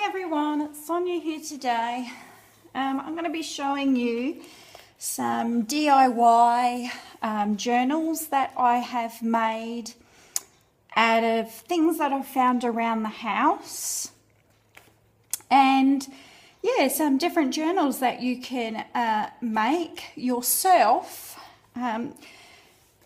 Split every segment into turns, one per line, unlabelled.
everyone, it's Sonia here today. I'm going to be showing you some DIY journals that I have made out of things that I've found around the house, and yeah, some different journals that you can make yourself.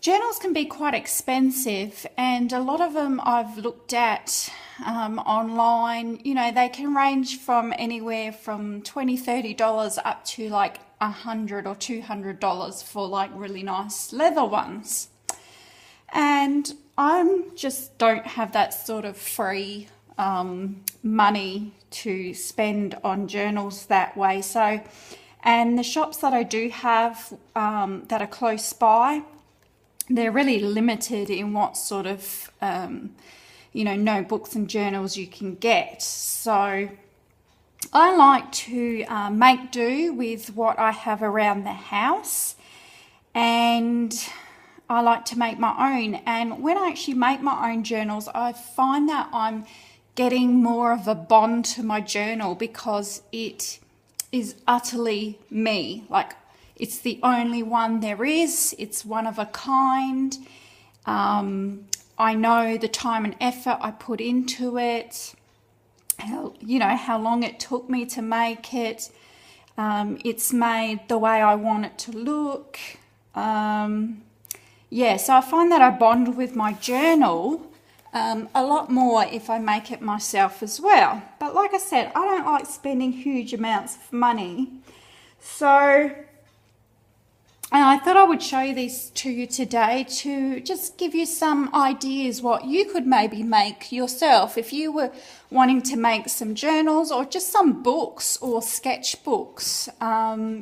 Journals can be quite expensive, and a lot of them I've looked at online. You know, they can range from anywhere from $20–$30 up to like $100 or $200 for like really nice leather ones. And I just don't have that sort of free money to spend on journals that way. So, and the shops that I do have that are close by, they're really limited in what sort of, notebooks and journals you can get. So I like to make do with what I have around the house, and I like to make my own. And when I actually make my own journals, I find that I'm getting more of a bond to my journal because it is utterly me. Like, it's the only one there is. It's one of a kind. I know the time and effort I put into it, how long it took me to make it. It's made the way I want it to look. So I find that I bond with my journal a lot more if I make it myself as well. But like I said, I don't like spending huge amounts of money. So and I thought I would show you these to you today to just give you some ideas what you could maybe make yourself if you were wanting to make some journals or just some books or sketchbooks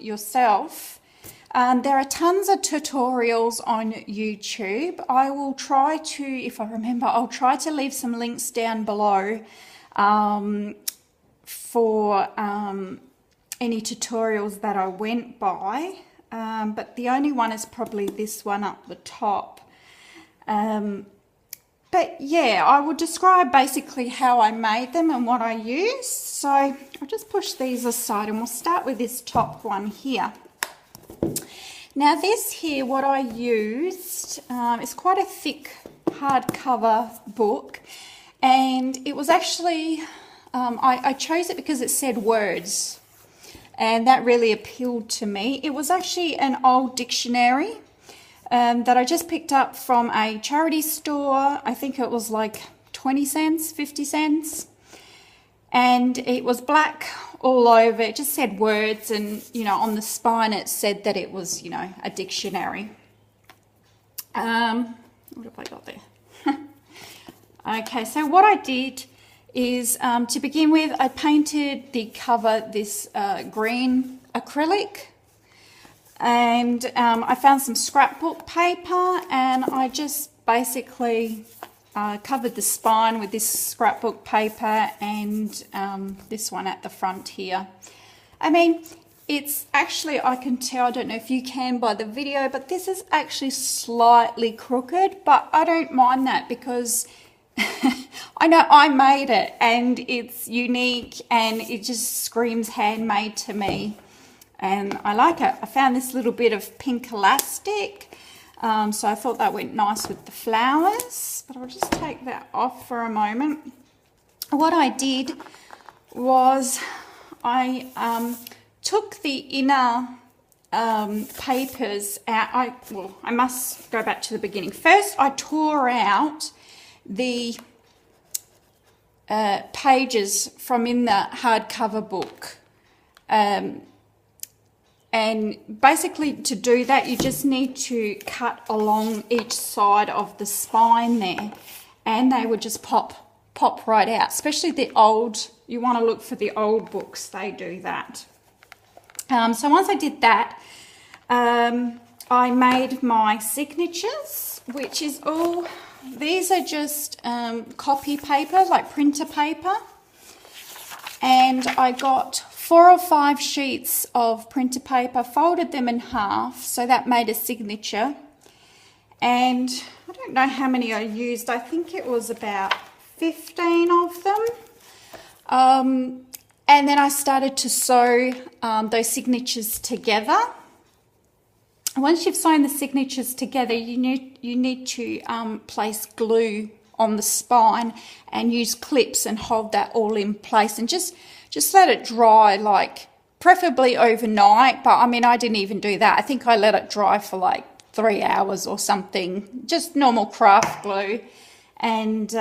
yourself. There are tons of tutorials on YouTube. I will try to, if I remember, I'll try to leave some links down below for any tutorials that I went by. But the only one is probably this one up the top. But yeah, I will describe basically how I made them and what I used. So I'll just push these aside and we'll start with this top one here. Now this here, what I used, is quite a thick hardcover book, and it was actually, I chose it because it said words. And that really appealed to me. It was actually an old dictionary that I just picked up from a charity store. I think it was like 20 cents, 50 cents. And it was black all over. It just said words, and, on the spine it said that it was, a dictionary. What have I got there? Okay, so what I did is, to begin with, I painted the cover this green acrylic, and I found some scrapbook paper, and I just basically covered the spine with this scrapbook paper and this one at the front here. I mean, it's actually, I can tell, I don't know if you can by the video, but this is actually slightly crooked, but I don't mind that because I know I made it and it's unique and it just screams handmade to me, and I like it. I found this little bit of pink elastic, so I thought that went nice with the flowers, but I'll just take that off for a moment. What I did was I took the inner papers out. I must go back to the beginning. First I tore out the pages from in the hardcover book, and basically to do that you just need to cut along each side of the spine there, and they would just pop right out. Especially the old, you want to look for the old books, they do that. So once I did that, I made my signatures, which is all. These are just copy paper, like printer paper, and I got 4 or 5 sheets of printer paper, folded them in half, so that made a signature. And I don't know how many I used. I think it was about 15 of them. And then I started to sew those signatures together. Once you've sewn the signatures together, you need to place glue on the spine and use clips and hold that all in place, and just let it dry, like preferably overnight. But I mean, I didn't even do that. I think I let it dry for like 3 hours or something, just normal craft glue. And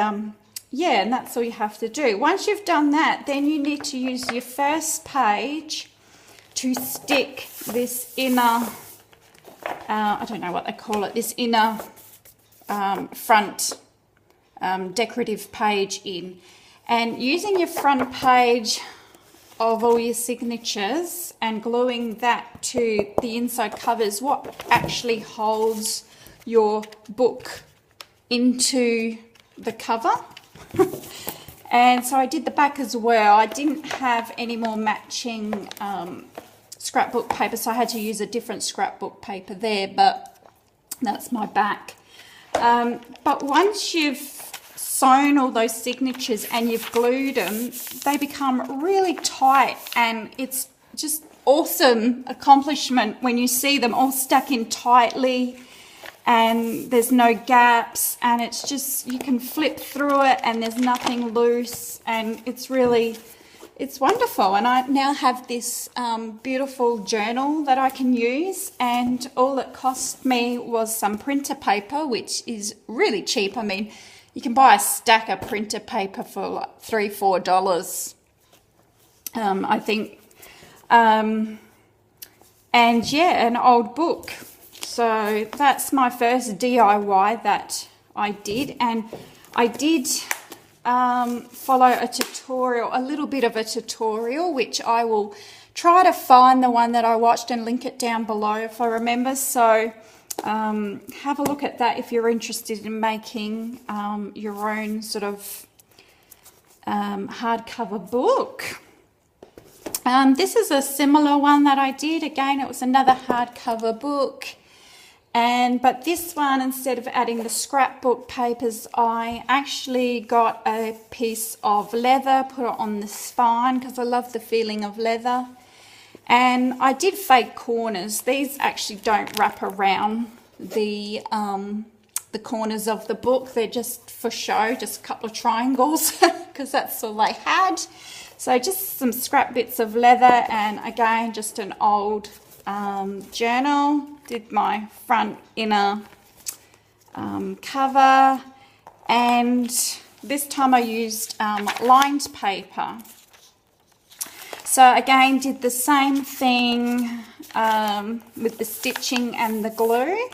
yeah, and that's all you have to do. Once you've done that, then you need to use your first page to stick this inner, I don't know what they call it, this inner front decorative page in. And using your front page of all your signatures and gluing that to the inside cover is what actually holds your book into the cover. And so I did the back as well. I didn't have any more matching scrapbook paper, so I had to use a different scrapbook paper there, but that's my back. But once you've sewn all those signatures and you've glued them, they become really tight, and it's just awesome accomplishment when you see them all stuck in tightly and there's no gaps, and it's just, you can flip through it and there's nothing loose, and it's wonderful. And I now have this beautiful journal that I can use, and all it cost me was some printer paper, which is really cheap. I mean, you can buy a stack of printer paper for like $3-4, I think. And yeah, an old book. So that's my first DIY that I did. And I did follow a tutorial, a little bit of a tutorial, which I will try to find the one that I watched and link it down below if I remember. So have a look at that if you're interested in making your own sort of hardcover book. This is a similar one that I did. Again, it was another hardcover book. But this one, instead of adding the scrapbook papers, I actually got a piece of leather, put it on the spine because I love the feeling of leather. And I did fake corners. These actually don't wrap around the corners of the book. They're just for show, just a couple of triangles because that's all they had. So just some scrap bits of leather, and again, just an old journal. Did my front inner cover, and this time I used lined paper. So again, did the same thing with the stitching and the glue.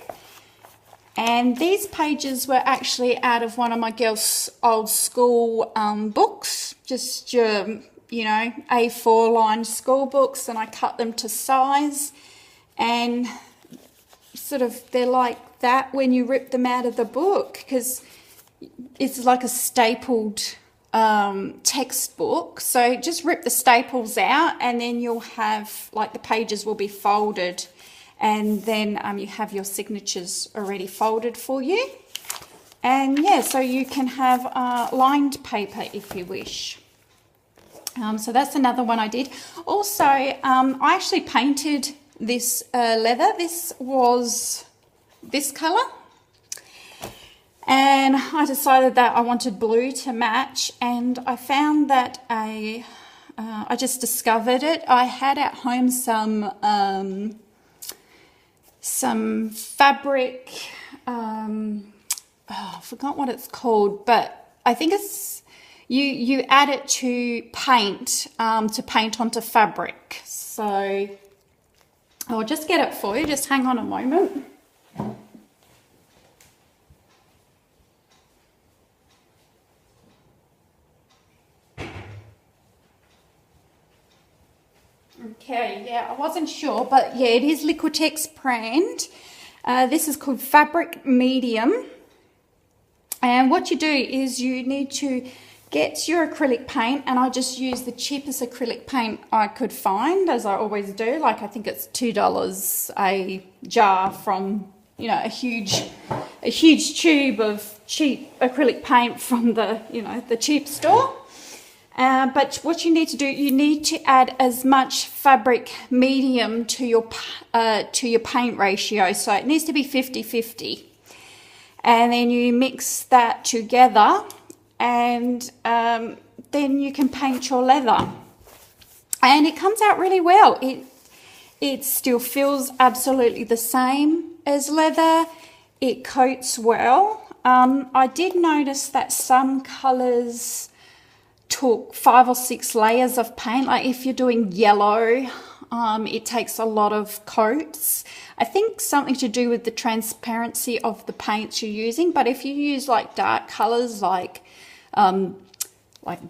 And these pages were actually out of one of my girls' old school books, just your, you know, A4 lined school books, and I cut them to size, and sort of they're like that when you rip them out of the book, because it's like a stapled textbook. So just rip the staples out, and then you'll have, like, the pages will be folded, and then you have your signatures already folded for you. And yeah, so you can have lined paper if you wish. So that's another one I did. Also, I actually painted this leather. This was this colour, and I decided that I wanted blue to match, and I found that I just discovered it. I had at home some fabric, I forgot what it's called, but I think it's, you add it to paint onto fabric. So I'll just get it for you, just hang on a moment. Okay, yeah, I wasn't sure, but yeah, it is Liquitex brand. This is called Fabric Medium. And what you do is you need to get your acrylic paint, and I just use the cheapest acrylic paint I could find, as I always do. Like, I think it's $2 a jar from, you know, a huge tube of cheap acrylic paint from the, you know, the cheap store. But what you need to do, you need to add as much fabric medium to your paint ratio. So it needs to be 50-50. And then you mix that together, and then you can paint your leather. And it comes out really well. It still feels absolutely the same as leather. It coats well. I did notice that some colours took 5 or 6 layers of paint. Like if you're doing yellow, it takes a lot of coats. I think something to do with the transparency of the paints you're using. But if you use like dark colours like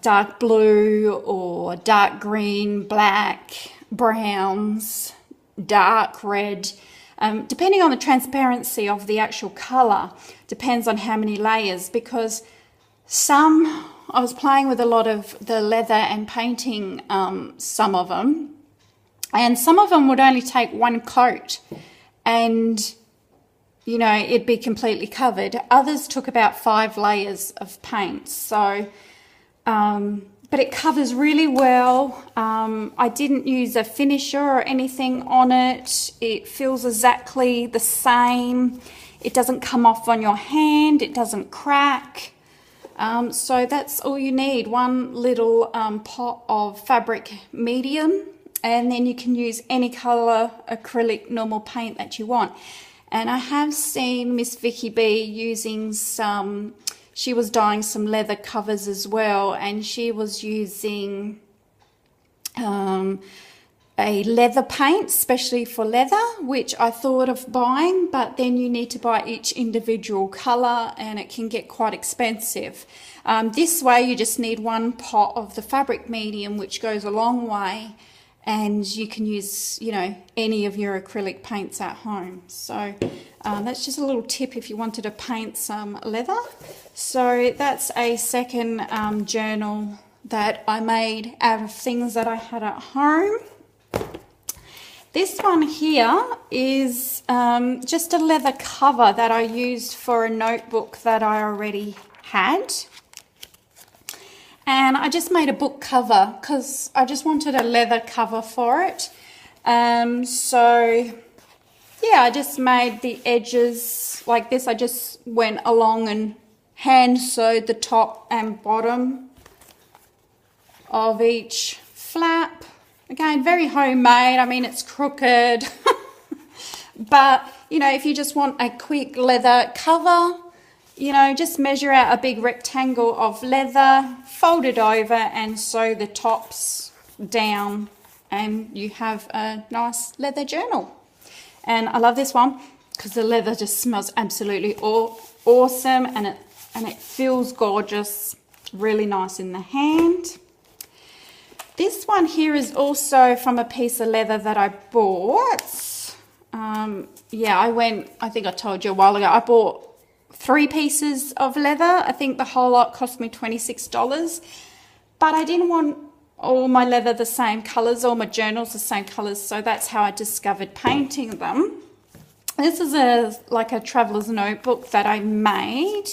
dark blue or dark green, black, browns, dark red, depending on the transparency of the actual colour, depends on how many layers, because I was playing with a lot of the leather and painting some of them, and some of them would only take 1 coat and, you know, it'd be completely covered. Others took about 5 layers of paint. So, but it covers really well. I didn't use a finisher or anything on it. It feels exactly the same. It doesn't come off on your hand. It doesn't crack. So that's all you need, 1 little pot of fabric medium, and then you can use any colour acrylic normal paint that you want. And I have seen Miss Vicky B using she was dyeing some leather covers as well, and she was using a leather paint, especially for leather, which I thought of buying, but then you need to buy each individual colour and it can get quite expensive. This way you just need 1 pot of the fabric medium, which goes a long way, and you can use, you know, any of your acrylic paints at home. So that's just a little tip if you wanted to paint some leather. So that's a second journal that I made out of things that I had at home. This one here is just a leather cover that I used for a notebook that I already had. And I just made a book cover because I just wanted a leather cover for it. So yeah, I just made the edges like this. I just went along and hand sewed the top and bottom of each flap. Again, very homemade. I mean, it's crooked. But, you know, if you just want a quick leather cover, you know, just measure out a big rectangle of leather, fold it over and sew the tops down, and you have a nice leather journal. And I love this one because the leather just smells absolutely awesome, and it feels gorgeous, really nice in the hand. This one here is also from a piece of leather that I bought. Yeah, I think I told you a while ago, I bought 3 pieces of leather. I think the whole lot cost me $26. But I didn't want all my leather the same colours, all my journals the same colours, so that's how I discovered painting them. This is like a traveller's notebook that I made.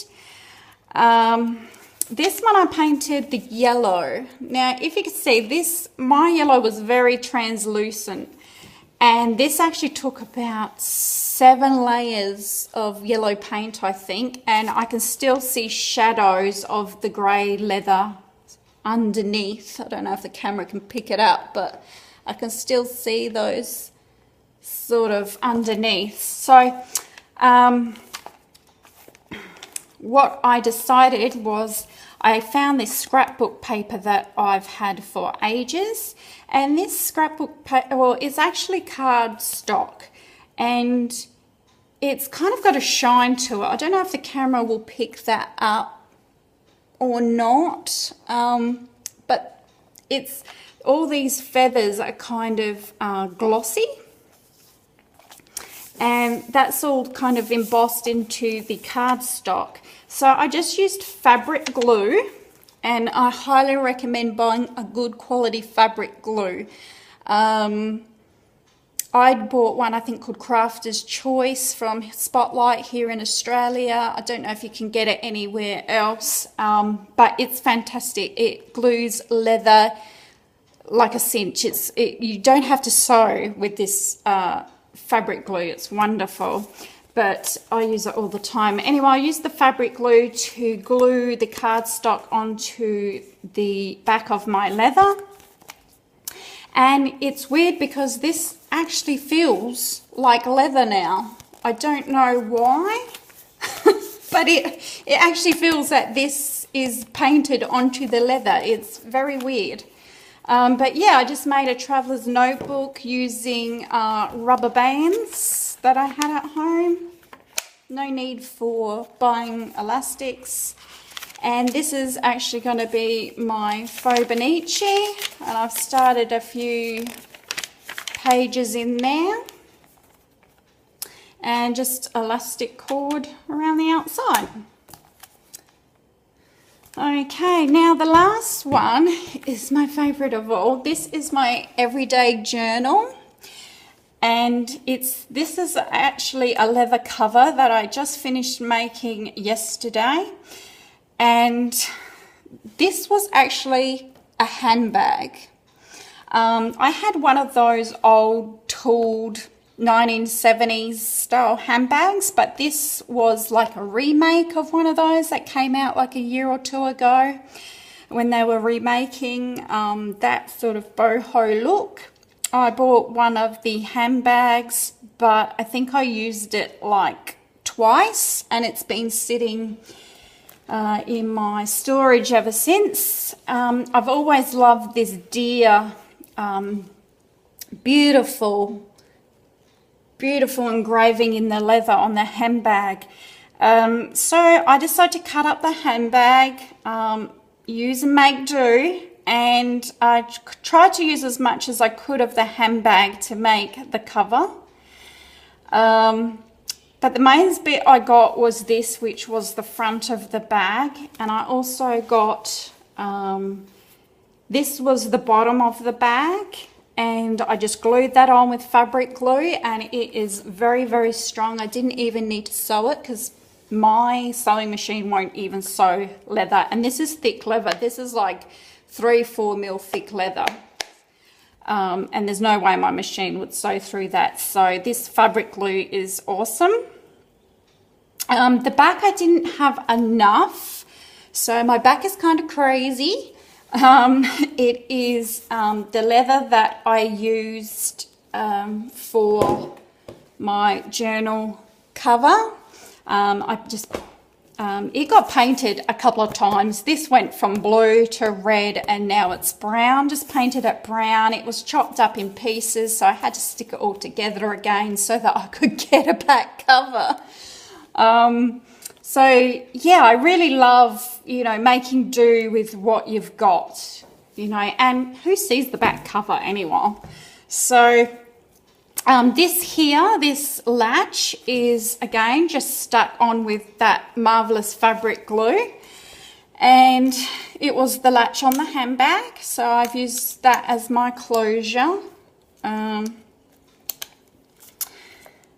This one I painted the yellow. Now, if you can see, my yellow was very translucent, and this actually took about 7 layers of yellow paint, I think, and I can still see shadows of the grey leather underneath. I don't know if the camera can pick it up, but I can still see those sort of underneath. So what I decided was, I found this scrapbook paper that I've had for ages, and this scrapbook paper, well, it's actually cardstock, and it's kind of got a shine to it. I don't know if the camera will pick that up or not, but it's all these feathers are kind of glossy, and that's all kind of embossed into the cardstock. So I just used fabric glue, and I highly recommend buying a good quality fabric glue. I bought one, I think, called Crafter's Choice from Spotlight here in Australia. I don't know if you can get it anywhere else, but it's fantastic. It glues leather like a cinch. You don't have to sew with this fabric glue. It's wonderful, but I use it all the time. Anyway, I use the fabric glue to glue the cardstock onto the back of my leather. And it's weird because this actually feels like leather now. I don't know why, but it actually feels that this is painted onto the leather. It's very weird. But yeah, I just made a traveler's notebook using rubber bands that I had at home. No need for buying elastics. And this is actually going to be my Fauxbonichi, and I've started a few pages in there, and just elastic cord around the outside. Okay, now the last one is my favourite of all. This is my everyday journal, and this is actually a leather cover that I just finished making yesterday. And this was actually a handbag. I had one of those old tooled 1970s style handbags, but this was like a remake of one of those that came out like a year or two ago when they were remaking that sort of boho look. I bought one of the handbags, but I think I used it like twice, and it's been sitting in my storage ever since. I've always loved this deer, beautiful engraving in the leather on the handbag. So I decided to cut up the handbag, use and make do, and I tried to use as much as I could of the handbag to make the cover. But the main bit I got was this, which was the front of the bag. And I also got, this was the bottom of the bag. And I just glued that on with fabric glue, and it is very, very strong. I didn't even need to sew it because my sewing machine won't even sew leather. And this is thick leather. This is like 3-4 mil thick leather. And there's no way my machine would sew through that. So this fabric glue is awesome. The back I didn't have enough, so my back is kind of crazy. It is the leather that I used for my journal cover. It got painted a couple of times. This went from blue to red, and now it's brown. Just painted it brown. It was chopped up in pieces, so I had to stick it all together again so that I could get a back cover. So yeah, I really love, making do with what you've got, and who sees the back cover anyway? So this latch is again just stuck on with that marvelous fabric glue, and it was the latch on the handbag, so I've used that as my closure.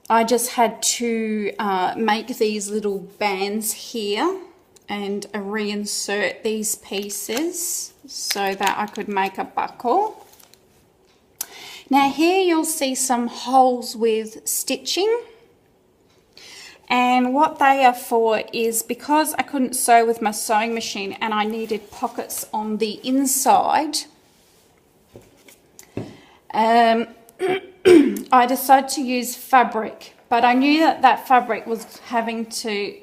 I just had to make these little bands here and reinsert these pieces so that I could make a buckle. Now here you'll see some holes with stitching, and what they are for is because I couldn't sew with my sewing machine and I needed pockets on the inside. I decided to use fabric, but I knew that fabric was having to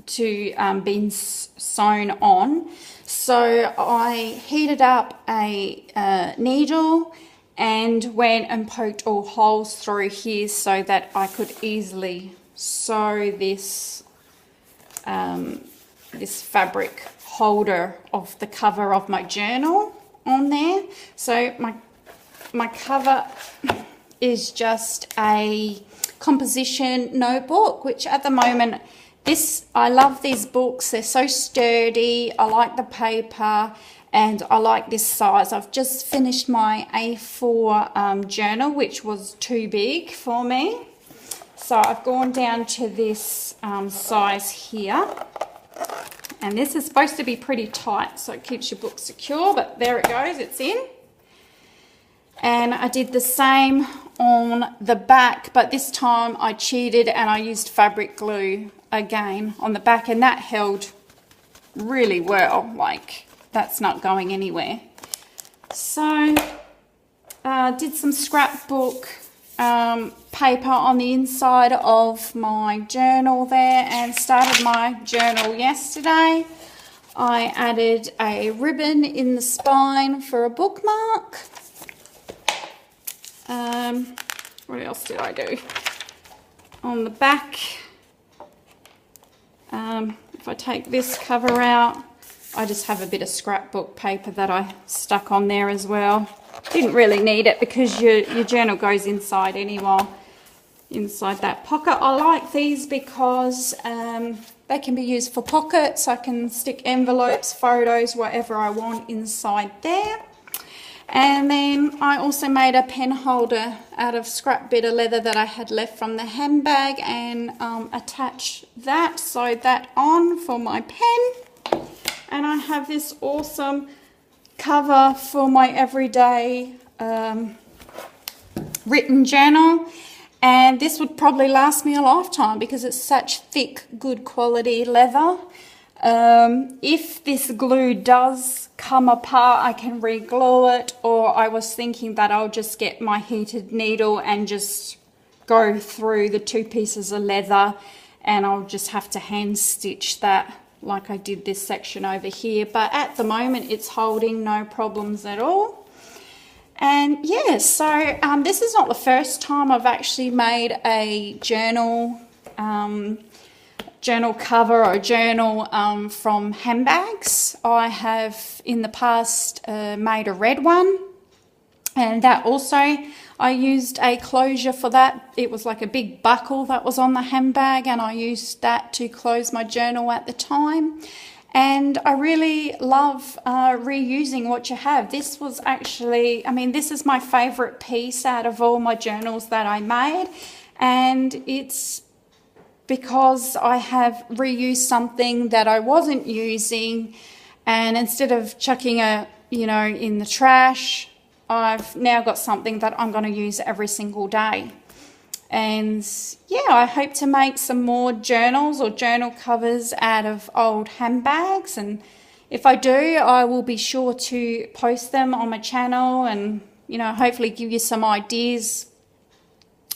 be sewn on, so I heated up a needle and went and poked all holes through here so that I could easily sew this this fabric holder of the cover of my journal on there. So my cover is just a composition notebook, which at the moment, I love these books. They're so sturdy. I like the paper, and I like this size. I've just finished my A4 journal, which was too big for me. So I've gone down to this size here. And this is supposed to be pretty tight, so it keeps your book secure, but there it goes, it's in. And I did the same on the back, but this time I cheated and I used fabric glue again on the back, and that held really well. Like, that's not going anywhere. So did some scrapbook paper on the inside of my journal there, and started my journal yesterday. I added a ribbon in the spine for a bookmark. What else did I do? On the back, if I take this cover out, I just have a bit of scrapbook paper that I stuck on there as well. Didn't really need it because your journal goes inside anyway, inside that pocket. I like these because they can be used for pockets. I can stick envelopes, photos, whatever I want inside there. And then I also made a pen holder out of scrap bit of leather that I had left from the handbag, and attached that, sewed that on for my pen. And I have this awesome cover for my everyday written journal, and this would probably last me a lifetime because it's such thick, good quality leather. If this glue does come apart, I can re-glue it, or I was thinking that I'll just get my heated needle and just go through the two pieces of leather, and I'll just have to hand stitch that like I did this section over here. But at the moment it's holding, no problems at all. And yeah, so this is not the first time I've actually made a journal cover or journal from handbags. I have in the past made a red one, and that also I used a closure for that. It was like a big buckle that was on the handbag, and I used that to close my journal at the time. And I really love reusing what you have. This was actually, I mean, this is my favorite piece out of all my journals that I made, and it's because I have reused something that I wasn't using, and instead of chucking it, you know, in the trash, I've now got something that I'm going to use every single day. And yeah, I hope to make some more journals or journal covers out of old handbags, and if I do, I will be sure to post them on my channel and, you know, hopefully give you some ideas.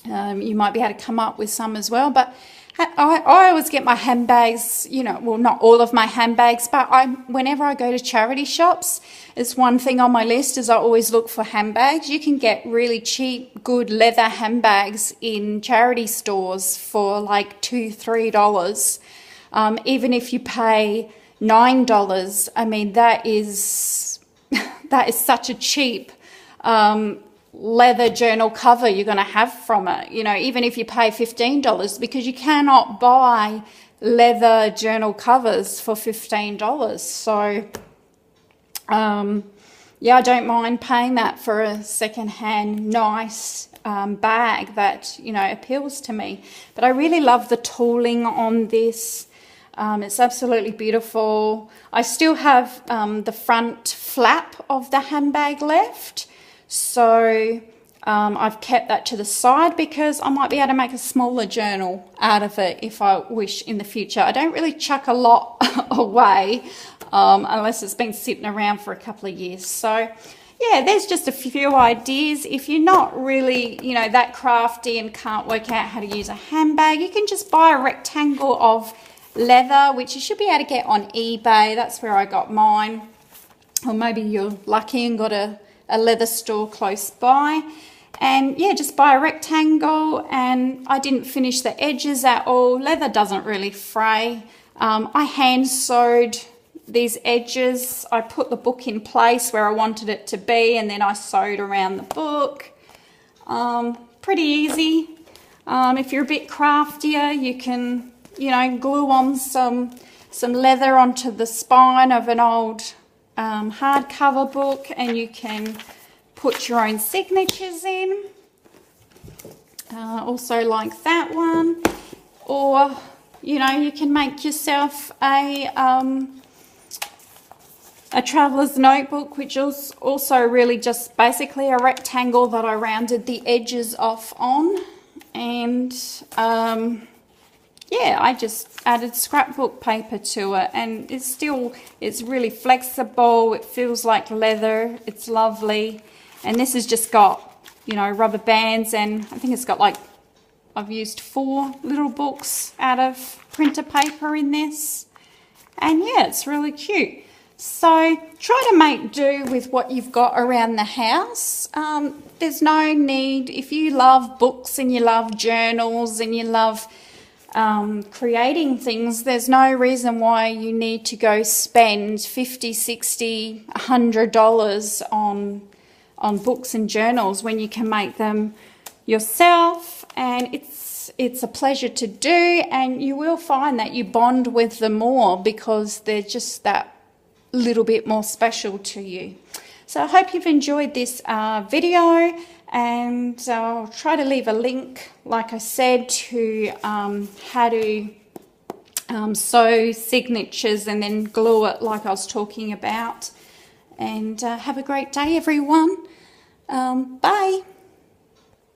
You might be able to come up with some as well. But I always get my handbags, you know, well, not all of my handbags, but whenever I go to charity shops, it's one thing on my list is I always look for handbags. You can get really cheap, good leather handbags in charity stores for like $2–3. Even if you pay $9, I mean, that is such a cheap leather journal cover you're going to have from it, you know, even if you pay $15, because you cannot buy leather journal covers for $15. So yeah, I don't mind paying that for a secondhand nice bag that, you know, appeals to me. But I really love the tooling on this. It's absolutely beautiful. I still have the front flap of the handbag left, so I've kept that to the side because I might be able to make a smaller journal out of it if I wish in the future. I don't really chuck a lot away unless it's been sitting around for a couple of years. So yeah, there's just a few ideas. If you're not really, you know, that crafty and can't work out how to use a handbag, you can just buy a rectangle of leather, which you should be able to get on eBay. That's where I got mine. Or maybe you're lucky and got a leather store close by, and yeah, just buy a rectangle. And I didn't finish the edges at all. Leather doesn't really fray. I hand sewed these edges. I put the book in place where I wanted it to be, and then I sewed around the book. Pretty easy. If you're a bit craftier, you can, you know, glue on some leather onto the spine of an old hardcover book, and you can put your own signatures in. Also like that one. Or, you know, you can make yourself a traveler's notebook, which is also really just basically a rectangle that I rounded the edges off on. And yeah, I just added scrapbook paper to it, and it's really flexible. It feels like leather. It's lovely. And this has just got, you know, rubber bands, and I think it's got like, I've used 4 little books out of printer paper in this. And yeah, it's really cute. So try to make do with what you've got around the house. There's no need, if you love books and you love journals and you love creating things, there's no reason why you need to go spend $50, $60, $100 on books and journals when you can make them yourself. And it's a pleasure to do, and you will find that you bond with them more because they're just that little bit more special to you. So I hope you've enjoyed this video, and I'll try to leave a link, like I said, to how to sew signatures and then glue it like I was talking about. And have a great day, everyone. Bye.